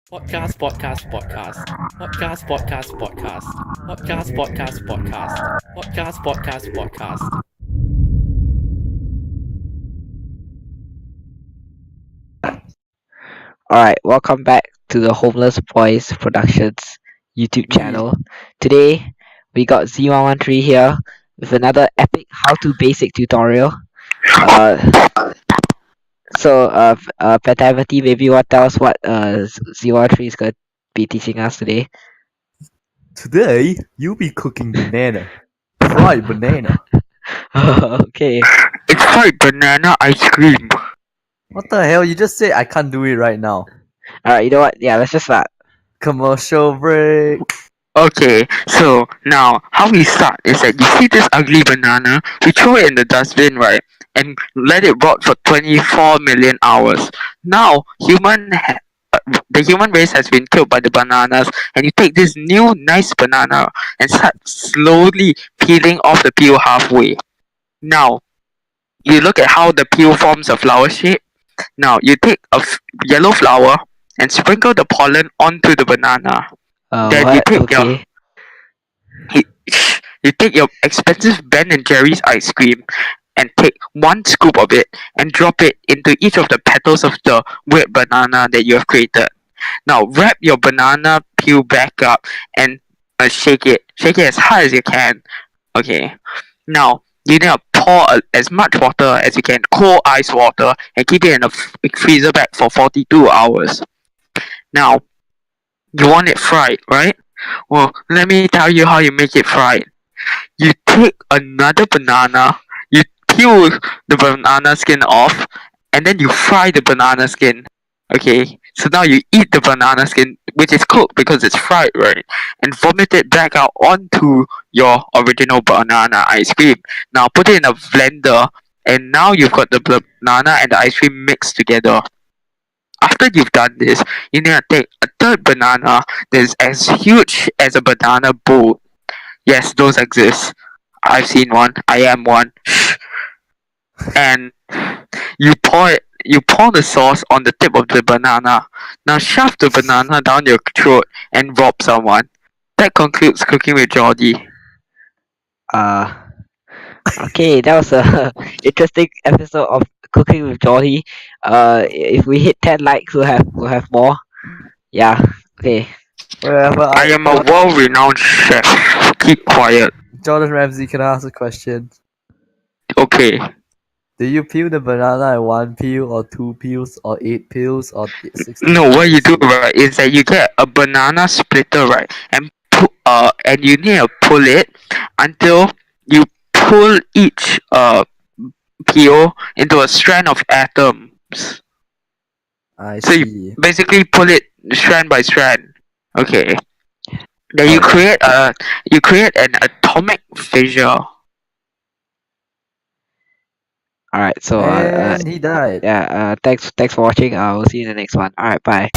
Podcast, podcast, podcast. Podcast, podcast, podcast. Podcast, podcast, podcast. Podcast, podcast, podcast. Alright, welcome back to the Homeless Boys Productions YouTube channel. Today, we got Z113 here with another epic how-to basic tutorial. Patavati, maybe you want to tell us what Z113 is going to be teaching us today? Today, you'll be cooking banana. Fried banana. Okay. It's fried banana ice cream. What the hell? You just said I can't do it right now. Alright, you know what? Yeah, let's just start. Commercial break. Okay, so now how we start is that you see this ugly banana, we throw it in the dustbin, right? And let it rot for 24 million hours. Now, the human race has been killed by the bananas, and you take this new nice banana and start slowly peeling off the peel halfway. Now, you look at how the peel forms a flower shape. Now, you take a yellow flower and sprinkle the pollen onto the banana. Then you take Okay. you take your expensive Ben and Jerry's ice cream and take one scoop of it and drop it into each of the petals of the weird banana that you have created. Now wrap your banana peel back up and shake it. Shake it as hard as you can. Okay. Now you need to pour as much water as you can, cold ice water, and keep it in a freezer bag for 42 hours. Now you want it fried, right? Well, let me tell you how you make it fried. You take another banana, you peel the banana skin off, and then you fry the banana skin. Okay, so now you eat the banana skin, which is cooked because it's fried, right? And vomit it back out onto your original banana ice cream. Now put it in a blender, and now you've got the banana and the ice cream mixed together. After you've done this, you need to take a third banana that is as huge as a banana boat. Yes, those exist. I've seen one. I am one. And you pour the sauce on the tip of the banana. Now shove the banana down your throat and rob someone. That concludes Cooking with Geordie. Okay, that was a interesting episode of Cooking with Geordie. If we hit 10 likes, we'll have more. Yeah. Okay. Whatever. I am a world-renowned chef. Keep quiet. Jordan Ramsey, can I ask a question? Okay. Do you peel the banana in one peel, or two peels, or 8 peels, or 16? No, what you do right is that you get a banana splitter, right, and you need to pull it until you pull each peel into a strand of atoms. I So see. you basically pull it strand by strand. Okay. Then you create an atomic fissure. Alright, so And he died. thanks for watching. We'll see you in the next one. Alright, bye.